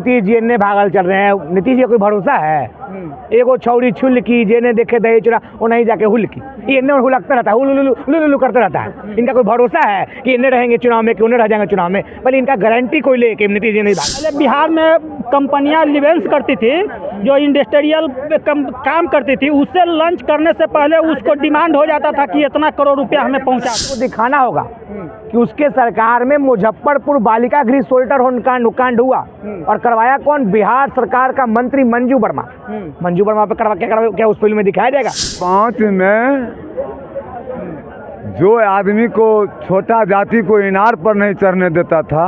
नीतीश जी ने भागल चल रहे हैं। नीतीश जी का कोई भरोसा है? एगो छौरी छुल की जेने देखे दही चुरा वो नहीं जाके हुल की, ये इन्हें हुलकता रहता है, हुलुलु करता रहता है। इनका कोई भरोसा है कि इन्हें रहेंगे चुनाव में कि उन्हें रह जाएंगे चुनाव में? पहले इनका गारंटी कोई ले कि नीतीश जी नहीं भाग। पहले बिहार में कंपनियां लिवेंस करती थी, जो इंडस्ट्रियल काम करती थी, उससे लॉन्च करने से पहले उसको डिमांड हो जाता था कि इतना करोड़ रुपया हमें पहुंचा। तो दिखाना होगा कि उसके सरकार में मुजफ्फरपुर बालिका गृह शेल्टर कांड हुआ और करवाया कौन? बिहार सरकार का मंत्री मंजू वर्मा। मंजू वर्मा पे क्या उस फिल्म में दिखाया जाएगा? 5 में जो आदमी को छोटा जाति को इनार पर नहीं चढ़ने देता था,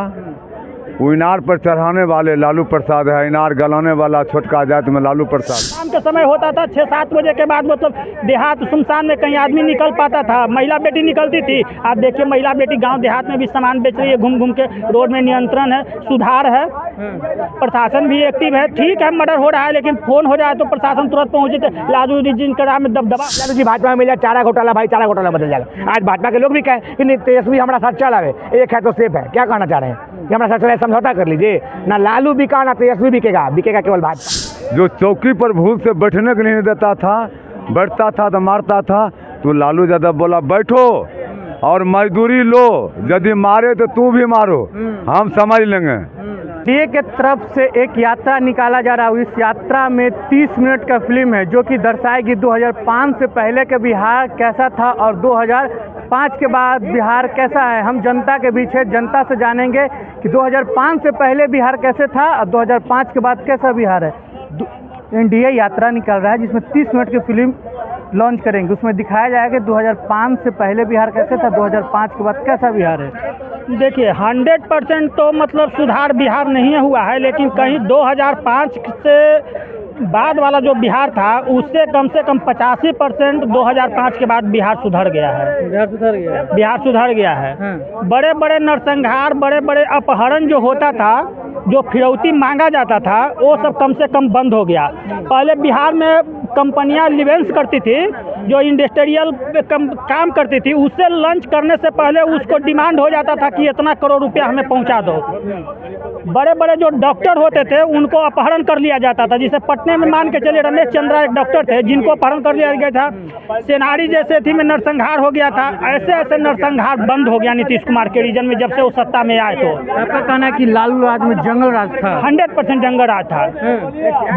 वो इनार पर चढ़ाने वाले लालू प्रसाद है। इनार गलाने वाला छोटका जाति में लालू प्रसाद। शाम के समय होता था 6-7 बजे के बाद, मतलब देहात सुनसान में कहीं आदमी निकल पाता था, महिला बेटी निकलती थी। आप देखिए महिला बेटी गांव देहात में भी सामान बेच रही है, घूम घूम के। रोड में नियंत्रण है, सुधार है, प्रशासन भी एक्टिव है। ठीक है मर्डर हो रहा है, लेकिन फोन हो जाए तो प्रशासन तुरंत पहुंचे थे। लालू जी जिनका में दबदबा। लालू जी भाजपा में मिल जाए, चारा घोटाला भाई, चारा घोटाला बदल जाएगा। आज भाजपा के लोग भी कहें कि तेजस्वी हमारा साथ चला है, एक है तो सेफ है। क्या कहना चाह रहे हैं कि हमारा साथ चला, समझौता कर लीजिए। ना लालू बिका ना तेजस्वी बिकेगा, बिकेगा केवल भाजपा। जो चौकी पर भूल से बैठने के लिए नहीं देता था, बैठता था तो मारता था, तो लालू यादव बोला बैठो और मजदूरी लो, यदि मारे तो तू भी मारो, हम समझ लेंगे। एनडीए के तरफ से एक यात्रा निकाला जा रहा है। इस यात्रा में 30 मिनट का फिल्म है जो कि दर्शाएगी 2005 से पहले का बिहार कैसा था और 2005 के बाद बिहार कैसा है। हम जनता के बीच है, जनता से जानेंगे कि 2005 से पहले बिहार कैसे था और 2005 के बाद कैसा बिहार है। एनडीए यात्रा निकल रहा है जिसमें 30 मिनट की फिल्म लॉन्च करेंगे। उसमें दिखाया जाएगा 2005 से पहले बिहार कैसे था, 2005 के बाद कैसा बिहार है। देखिए 100% तो मतलब सुधार बिहार नहीं हुआ है, लेकिन कहीं 2005 से बाद वाला जो बिहार था उससे कम से कम 85% 2005 के बाद बिहार सुधर गया है। बिहार सुधर गया है। बड़े बड़े नरसंहार, बड़े बड़े अपहरण जो होता था, जो फिरौती मांगा जाता था, वो सब कम से कम बंद हो गया। पहले बिहार में कंपनियां लिवेंस करती थी, जो इंडस्ट्रियल काम करती थी, उससे लॉन्च करने से पहले उसको डिमांड हो जाता था कि इतना करोड़ रुपया हमें पहुंचा दो। बड़े बड़े जो डॉक्टर होते थे उनको अपहरण कर लिया जाता था। जैसे पटने में मान के चलिए रमेश चंद्रा एक डॉक्टर थे जिनको अपहरण कर लिया गया था। सेनारी जैसे थी में नरसंहार हो गया था। ऐसे ऐसे नरसंहार बंद हो गया नीतीश कुमार के रीजन में जब से वो सत्ता में आए। तो आपका कहना है कि लालू राज में जंगल राज था? 100% जंगल राज था।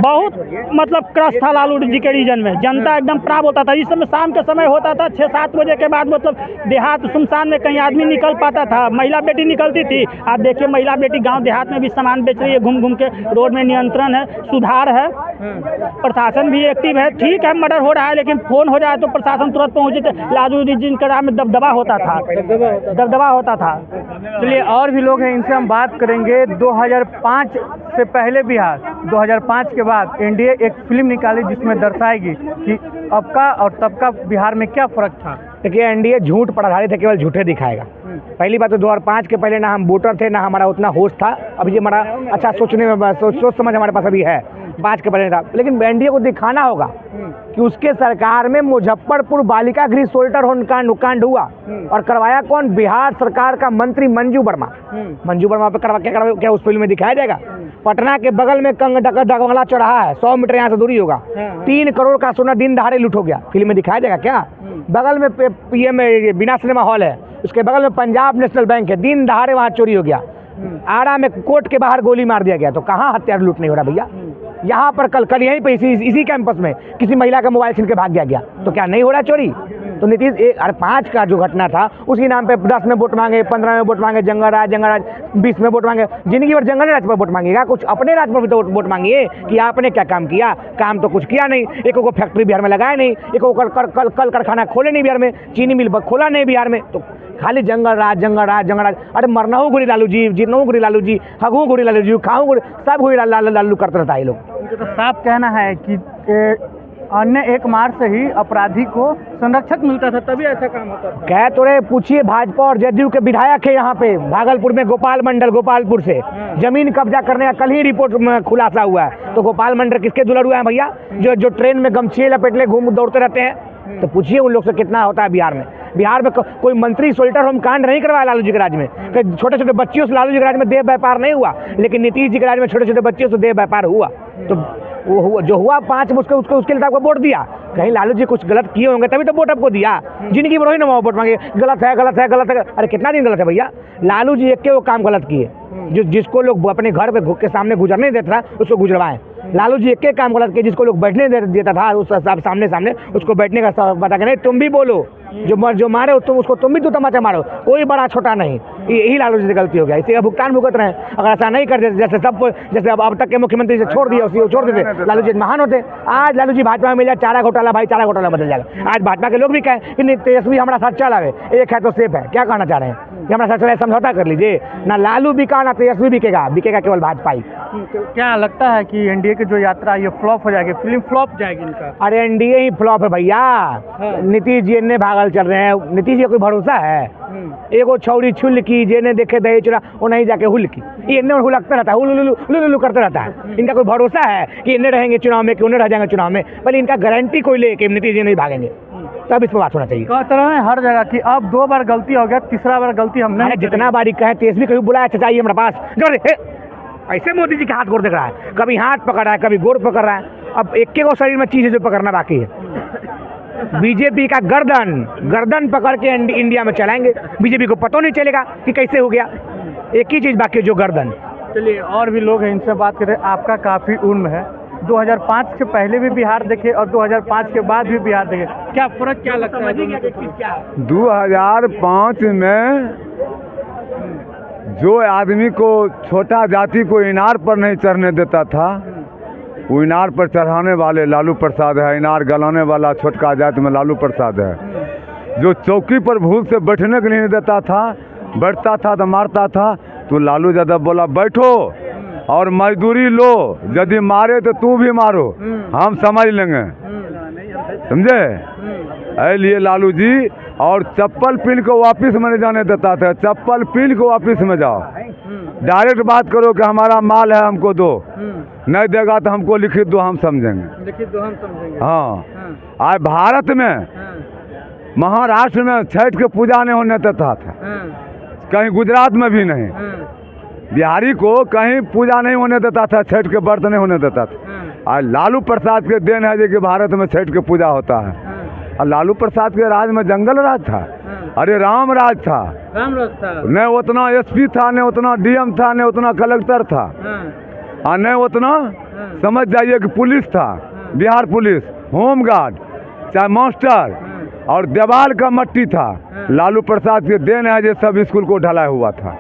बहुत मतलब क्रश था लालू जी के रीजन में। जनता एकदम प्राप्त होता था। इस समय शाम के समय होता था 6-7 बजे के बाद, मतलब देहात सुनसान में कहीं आदमी निकल पाता था, महिला बेटी निकलती थी। आप देखिए महिला बेटी गांव देहात में भी सामान बेच रही है, घूम घूम के। रोड में नियंत्रण है, सुधार है, प्रशासन भी एक्टिव है। ठीक है मर्डर हो रहा है, लेकिन फोन हो जाए तो प्रशासन तुरंत पहुंचे थे। लालू जी जिनका में दबदबा होता था। चलिए और भी लोग हैं, इनसे हम बात करेंगे। 2005 से पहले बिहार, 2005 के बाद एनडीए एक फिल्म निकाली जिसमें दर्शाएगी कि अब का और तब का बिहार में क्या फर्क था। देखिए एनडीए झूठ पर आधारित है, केवल झूठे दिखाएगा। पहली बात तो 2005 के पहले ना हम वोटर थे, ना हमारा उतना होश था। अभी हमारा अच्छा सोचने में सोच समझ हमारे पास अभी है। 5 के पहले था, लेकिन एनडीए को दिखाना होगा कि उसके सरकार में मुजफ्फरपुर बालिका गृह शेल्टर कांड हुआ और करवाया कौन? बिहार सरकार का मंत्री मंजू वर्मा। मंजू वर्मा पे क्या उस फिल्म में दिखाया जाएगा? पटना के बगल में डगमला चौराहा है, 100 मीटर यहाँ से दूरी होगा। 3 करोड़ का सोना दिन दहाड़े लूट हो गया। फिल्म में दिखाया जाएगा क्या? बगल में पीएम बिना सिनेमा हॉल है, उसके बगल में पंजाब नेशनल बैंक है, दिन दहाड़े वहाँ चोरी हो गया। आरा में कोर्ट के बाहर गोली मार दिया गया। तो कहाँ हत्यार लूट नहीं हो रहा भैया? यहाँ पर कल यहीं पे इसी कैंपस में किसी महिला का मोबाइल छीन के भाग गया। तो क्या नहीं हो रहा चोरी? तो नीतीश 5 का जो घटना था उसी नाम पे 10 में वोट मांगे, 15 में वोट मांगे, जंगल राज 20 में वोट मांगे। जिंदगी भर जंगल राज पर वोट मांगेगा, कुछ अपने राज पर भी तो वोट मांगिए कि आपने क्या काम किया। काम तो कुछ किया नहीं। एक को फैक्ट्री बिहार में लगाया नहीं, एक को कल कारखाना खोले नहीं बिहार में, चीनी मिल खोला नहीं बिहार में। तो खाली जंगल राज। अरे मरना हो गोरी लालू जी, जीतना हो गोरी लालू जी, हगू गोरी लालू जी, खाऊं गोरी, सब गोरी लालू करते रहता है ये लोग। तो साफ कहना है कि अन्य एक मार से ही अपराधी को संरक्षक मिलता था, तभी ऐसा काम होता था। कह तो रहे, पूछिए भाजपा और जदयू के विधायक है यहाँ पे भागलपुर में, गोपाल मंडल, गोपालपुर से जमीन कब्जा करने का कल ही रिपोर्ट में खुलासा हुआ है। तो गोपाल मंडल किसके दुलर हुआ है भैया? जो ट्रेन में गमछे लपेट ले घूम दौड़ते रहते हैं। तो पूछिए उन लोग से कितना होता है बिहार में। बिहार में कोई मंत्री शेल्टर होम कांड नहीं करवाया लालू जी के राज में, छोटे छोटे बच्चियों से लालू जी के राज में देह व्यापार नहीं हुआ, लेकिन नीतीश जी के राज में छोटे छोटे बच्चियों से देह व्यापार हुआ। तो वो जो हुआ 5 में उसके लिए आपको वोट दिया, कहीं लालू जी कुछ गलत किए होंगे तभी तो वोट आपको दिया। जिनकी वही ना वोट मांगे, गलत है गलत है गलत है। अरे कितना दिन गलत है भैया, लालू जी एक के वो काम गलत किए, जिसको लोग अपने घर पे के सामने गुजरने नहीं देता था उसको गुजरवाएं। लालू जी एक के काम गलत किए, जिसको लोग बैठने देता था उस सामने सामने उसको बैठने का बता के नहीं तुम भी बोलो, जो मारे तुम उसको तुम भी तो तमाचा मारो, कोई बड़ा छोटा नहीं। यही लालू जी से गलती हो गया, इसी का भुगतान भुगत रहे हैं। अगर ऐसा नहीं करते जैसे जैसे अब तक के मुख्यमंत्री से छोड़ दिया उसी छोड़ देते, लालू जी महान होते। आज लालू जी भाजपा में मिल जाए चारा घोटाला, भाई चारा घोटाला बदल जाएगा। आज भाजपा के लोग भी कहें कि तेजस्वी हमारा साथ चला है, एक है तो सेफ है। क्या कहना चाह रहे हैं कि हमारा साथ चला, समझौता कर लीजिए, ना लालू बिका ना तेजस्वी बिकेगा, बिकेगा केवल भाजपा ही। तो क्या लगता है कि एनडीए की जो यात्रा ये फ्लॉप हो जाएगी, फिल्म फ्लॉप जाएगी इनका? अरे एनडीए ही फ्लॉप है भैया। नीतीश जी ने भागल चल रहे हैं, नीतीश जी का कोई भरोसा है? एगो छौरी छुल की जेने देखे दही चुरा वो नहीं जाके हुल की, ये इन्हें हुलकता रहता है, हुलुलु करता रहता है। इनका कोई भरोसा है कि इन्हें रहेंगे चुनाव में कि उन्हें रह जाएंगे चुनाव में? पहले इनका गारंटी कोई ले कि नीतीश जी नहीं भागेंगे, तब इस पर बात होना चाहिए। कहते रहे हर जगह कि अब 2 बार गलती हो गया, तीसरा बार गलती हम नहीं। जितना बारी कहे तेजस्वी कभी बुलाया अच्छा चाहिए हमारे पास जोर दे, ऐसे मोदी जी के हाथ गोड़ देख रहा है, कभी हाथ पकड़ रहा है कभी गोड़ पकड़ रहा है। अब एक के शरीर में चीज है जो पकड़ना बाकी है। बीजेपी का गर्दन पकड़ के इंडिया में चलाएंगे, बीजेपी को पता नहीं चलेगा कि कैसे हो गया। एक ही चीज बाकी है जो गर्दन। चलिए और भी लोग हैं, इनसे बात करें। आपका काफ़ी उम्र है, 2005 से पहले भी बिहार देखे और 2005 के बाद भी बिहार देखे, क्या फर्क क्या लगता है? 2005 में जो आदमी को छोटा जाति को इनार पर नहीं चढ़ने देता था, वो इनार पर चढ़ाने वाले लालू प्रसाद है। इनार गलाने वाला छोटका जाति में लालू प्रसाद है। जो चौकी पर भूल से बैठने के लिए नहीं देता था, बैठता था तो मारता था, तो लालू यादव बोला बैठो और मजदूरी लो, यदि मारे तो तू भी मारो, हम समझ लेंगे, समझे? इसलिए लालू जी और चप्पल पीन को वापस में नहीं जाने देता था। चप्पल पीन को वापस में जाओ, डायरेक्ट बात करो कि हमारा माल है हमको दो, नहीं देगा तो हमको लिखित दो, हम समझेंगे, लिखित दो हम समझेंगे। हाँ। आज भारत में महाराष्ट्र में छठ के पूजा नहीं होने देता था, कहीं गुजरात में भी नहीं। बिहारी को कहीं पूजा नहीं होने देता था, छठ के व्रत नहीं होने देता था। आज लालू प्रसाद के देन है कि भारत में छठ की पूजा होता है। और लालू प्रसाद के राज में जंगल राज था, अरे राम राज था। न उतना एसपी था, न उतना डीएम था, न उतना कलेक्टर था, और न उतना समझ जाइए कि पुलिस था, बिहार पुलिस, होमगार्ड, चाहे मास्टर और देवाल का मट्टी था। लालू प्रसाद के देन है जो सब स्कूल को ढला हुआ था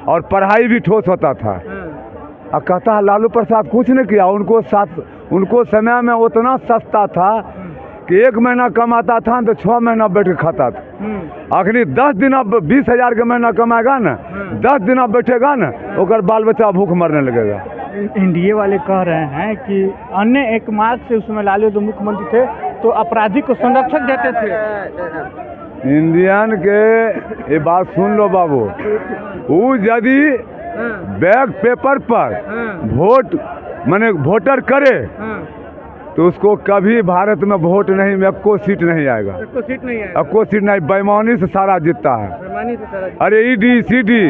और पढ़ाई भी ठोस होता था। अब कहता है लालू प्रसाद कुछ नहीं किया, उनको समय में उतना सस्ता था कि 1 महीना कमाता था तो 6 महीना बैठ के खाता था। आखिरी 10 दिन अब 20,000 का महीना कमाएगा ना, 10 दिन अब बैठेगा ना, ओकर बाल बच्चा भूख मरने लगेगा। एनडीए वाले कह रहे हैं कि अन्य एक मार्ग से उसमें लालू जो मुख्यमंत्री थे तो अपराधी को संरक्षक देते थे। इंडियन के ये बात सुन लो बाबू, वो यदि बैग पेपर पर वोट माने वोटर करे तो उसको कभी भारत में वोट नहीं में एको सीट नहीं आएगा, एको सीट नहीं। बेईमानी से सारा जीतता है। अरे ED CD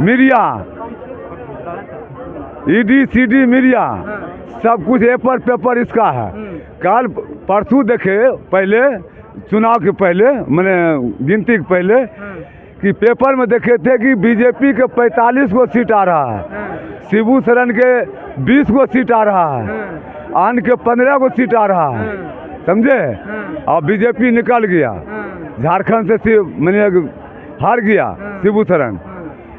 media, ED CD media सब कुछ पेपर इसका है। कल परसों देखे पहले चुनाव के पहले मैंने गिनती के पहले कि पेपर में देखे थे कि बीजेपी के 45 गो सीट आ रहा है, शिबू सोरेन के 20 गो सीट आ रहा है, आन के 15 गो सीट आ रहा है, समझे? और बीजेपी निकल गया, झारखंड से मैंने हार गया शिबू सोरेन।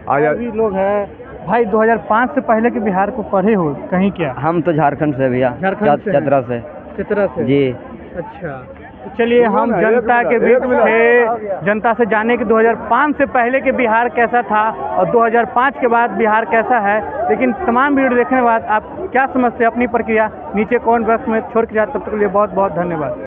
भी लोग हैं भाई 2005 से पहले के बिहार को पढ़े हो कहीं क्या? हम तो झारखंड से भैया, चतरा से जी। अच्छा, तो चलिए हम जनता के बीच से जनता से जाने कि 2005 से पहले के बिहार कैसा था और 2005 के बाद बिहार कैसा है। लेकिन तमाम वीडियो देखने के बाद आप क्या समझते हैं, अपनी प्रक्रिया नीचे कमेंट बॉक्स में छोड़ के जाए। तब तक के लिए बहुत बहुत धन्यवाद।